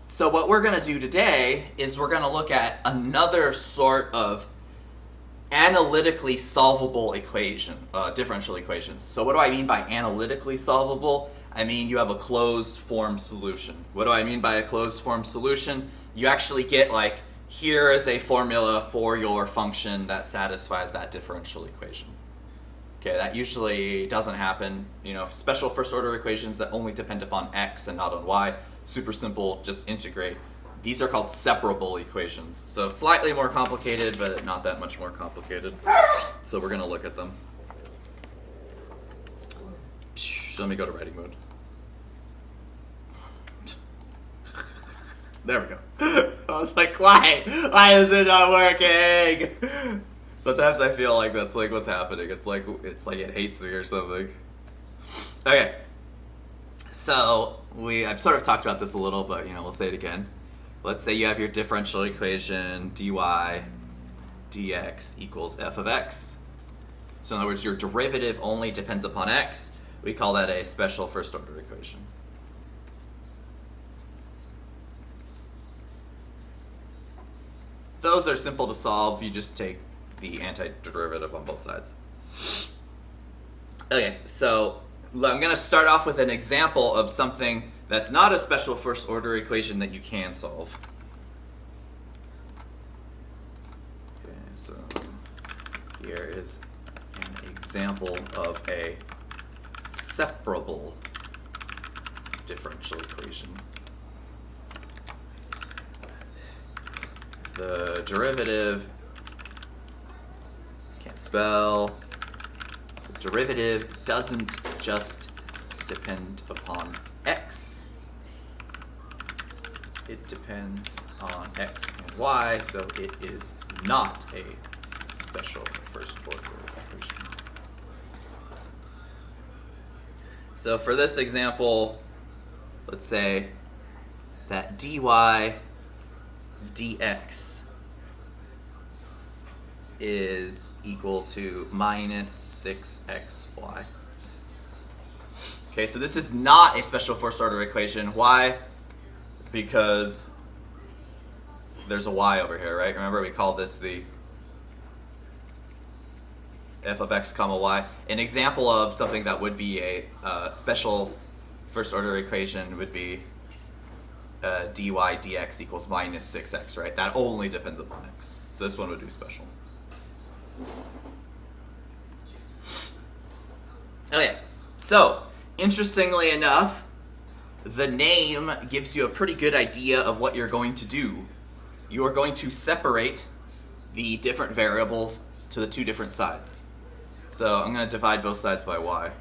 So what we're going to do today is we're going to look at another sort of analytically solvable equation, differential equations. So what do I mean by analytically solvable? I mean you have a closed form solution. What do I mean by a closed form solution? You actually get like, here is a formula for your function that satisfies that differential equation. Okay, that usually doesn't happen. You know, special first order equations that only depend upon x and not on y. Super simple, just integrate. These are called separable equations. So slightly more complicated, but not that much more complicated. So we're going to look at them. Let me go to writing mode. There we go. I was like, why? Why is it not working? Sometimes I feel like that's like what's happening. It's like it hates me or something. Okay. So I've sort of talked about this a little, but we'll say it again. Let's say you have your differential equation dy dx equals f of x. So in other words, your derivative only depends upon x. We call that a special first order equation. Those are simple to solve. You just take the antiderivative on both sides. Okay, so I'm going to start off with an example of something that's not a special first order equation that you can solve. Okay, so here is an example of a separable differential equation. The derivative, can't spell, the derivative doesn't just depend upon x, it depends on x and y, so it is not a special first order equation. So for this example, let's say that dy dx is equal to minus 6xy. Okay, so this is not a special first order equation. Why? Because there's a y over here, right? Remember we called this the f of x comma y. An example of something that would be a special first order equation would be dy dx equals minus 6x, right? That only depends upon x. So this one would be special. Okay, so interestingly enough, the name gives you a pretty good idea of what you're going to do. You are going to separate the different variables to the two different sides. So I'm going to divide both sides by y.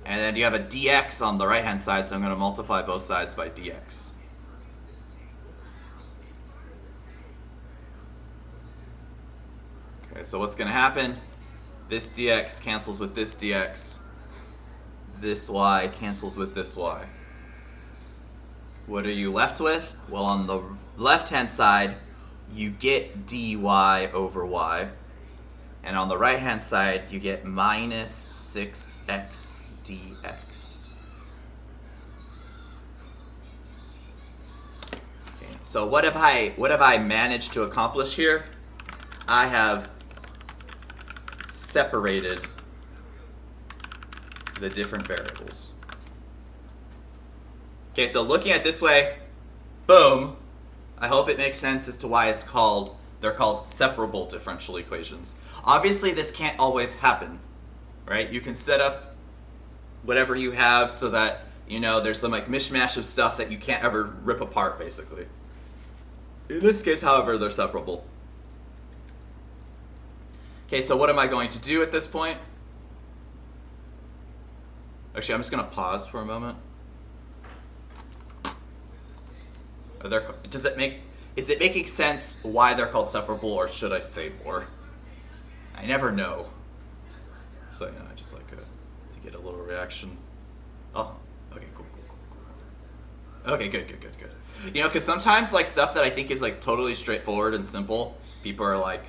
And then you have a dx on the right-hand side, so I'm going to multiply both sides by dx. Okay, so what's going to happen? This dx cancels with this dx. This y cancels with this y. What are you left with? Well, on the left-hand side, you get dy over y. And on the right-hand side, you get minus 6x dx. Okay, so what have I managed to accomplish here? I have separated the different variables. Okay, so looking at it this way, boom, I hope it makes sense as to why they're called separable differential equations. Obviously this can't always happen, right? You can set up whatever you have so that, there's some like mishmash of stuff that you can't ever rip apart, basically. In this case, however, they're separable. Okay, so what am I going to do at this point? Actually, I'm just going to pause for a moment. Is it making sense why they're called separable, or should I say more? I never know. So, I just like to get a little reaction. Oh, okay, cool. Okay, good. Because sometimes like stuff that I think is like totally straightforward and simple, people are like,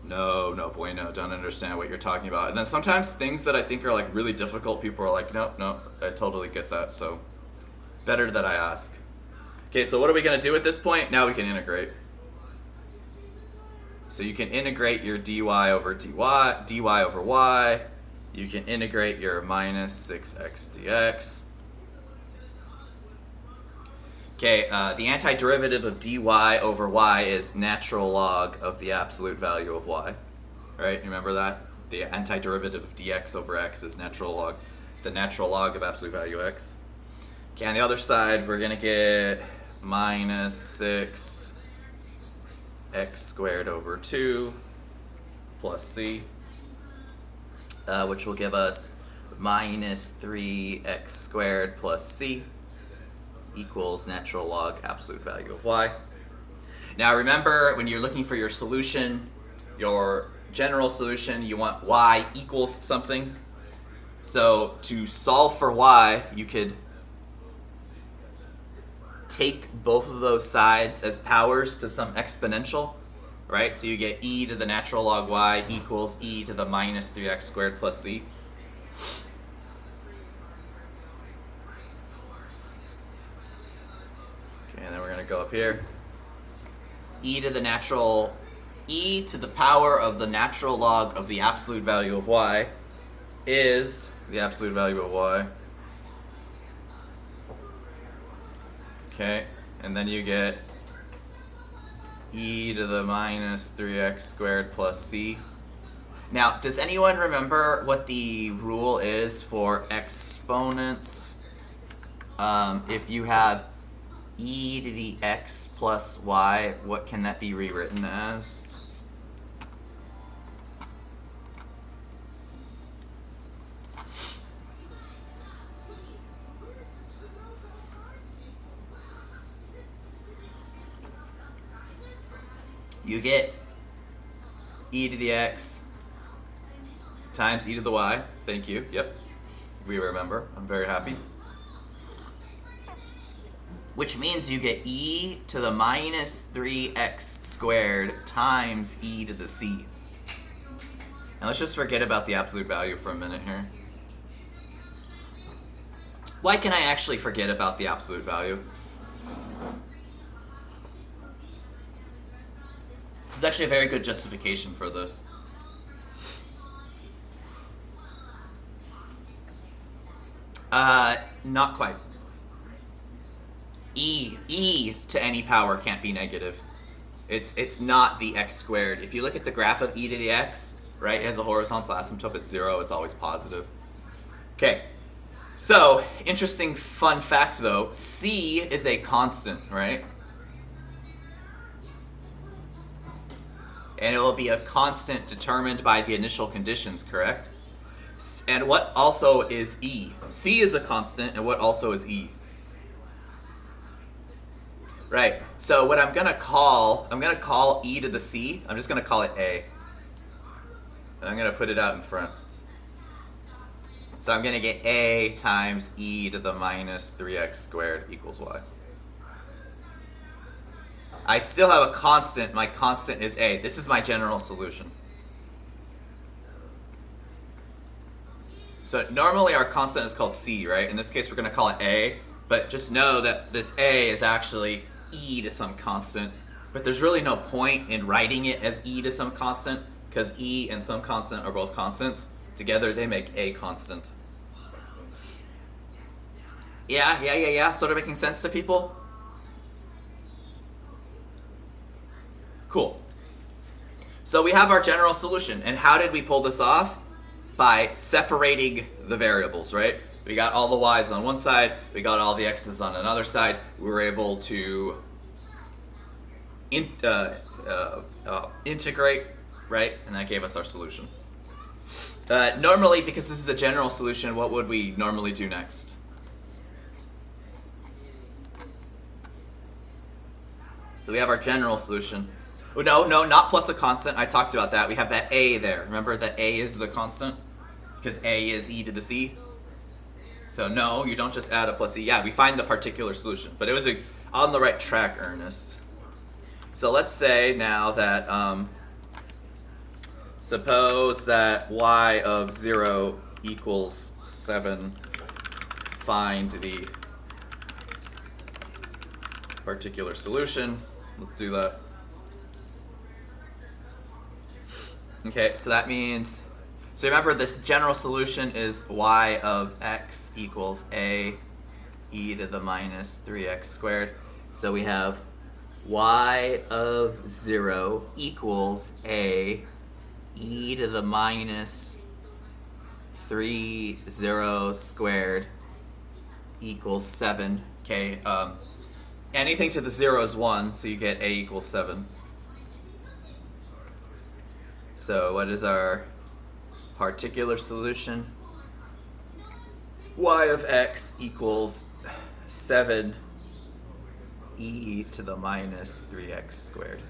No bueno, don't understand what you're talking about. And then sometimes things that I think are like really difficult, people are like, no, I totally get that, so better that I ask. Okay, so what are we going to do at this point? Now we can integrate. So you can integrate your dy over dy over y. You can integrate your minus 6x dx. Okay, the antiderivative of dy over y is natural log of the absolute value of y. Right, you remember that? The antiderivative of dx over x is the natural log of absolute value x. Okay, on the other side, we're going to get minus 6 x squared over 2 plus c, which will give us minus 3x squared plus c equals natural log absolute value of y. Now remember, when you're looking for your solution, your general solution, you want y equals something. So to solve for y, you could take both of those sides as powers to some exponential, right? So you get e to the natural log y equals e to the minus 3x squared plus c. Okay, and then we're going to go up here. E to the power of the natural log of the absolute value of y is the absolute value of y. Okay, and then you get e to the minus 3x squared plus c. Now, does anyone remember what the rule is for exponents? If you have e to the x plus y, what can that be rewritten as? You get e to the x times e to the y. Thank you. Yep. We remember. I'm very happy. Which means you get e to the minus 3x squared times e to the c. Now let's just forget about the absolute value for a minute here. Why can I actually forget about the absolute value? There's actually a very good justification for this. Not quite. E to any power can't be negative. It's not the x squared. If you look at the graph of e to the x, right, it has a horizontal asymptote at 0. It's always positive. Okay. So, interesting fun fact though, c is a constant, right? And it will be a constant determined by the initial conditions, correct? And what also is e? C is a constant, and what also is e? Right, so what I'm gonna call e to the c, I'm just gonna call it a. And I'm gonna put it out in front. So I'm gonna get a times e to the minus 3x squared equals y. I still have a constant. My constant is a. This is my general solution. So normally our constant is called c, right? In this case we're going to call it a, but just know that this a is actually e to some constant. But there's really no point in writing it as e to some constant, because e and some constant are both constants. Together they make a constant. Yeah. Sort of making sense to people? Cool. So we have our general solution. And how did we pull this off? By separating the variables, right? We got all the y's on one side, we got all the x's on another side. We were able to integrate, right? And that gave us our solution. Normally, because this is a general solution, what would we normally do next? So we have our general solution. Oh, no, not plus a constant. I talked about that. We have that a there. Remember that a is the constant? Because a is e to the c. So no, you don't just add a plus e. Yeah, we find the particular solution. But it was on the right track, Ernest. So let's say now that Suppose that y of 0 equals 7. Find the particular solution. Let's do that. Okay, so that means, so remember this general solution is y of x equals a e to the minus 3x squared. So we have y of 0 equals a e to the minus 3 0 squared equals 7. Okay, anything to the 0 is 1, so you get a equals 7. So what is our particular solution? Y of x equals 7 e to the minus 3x squared.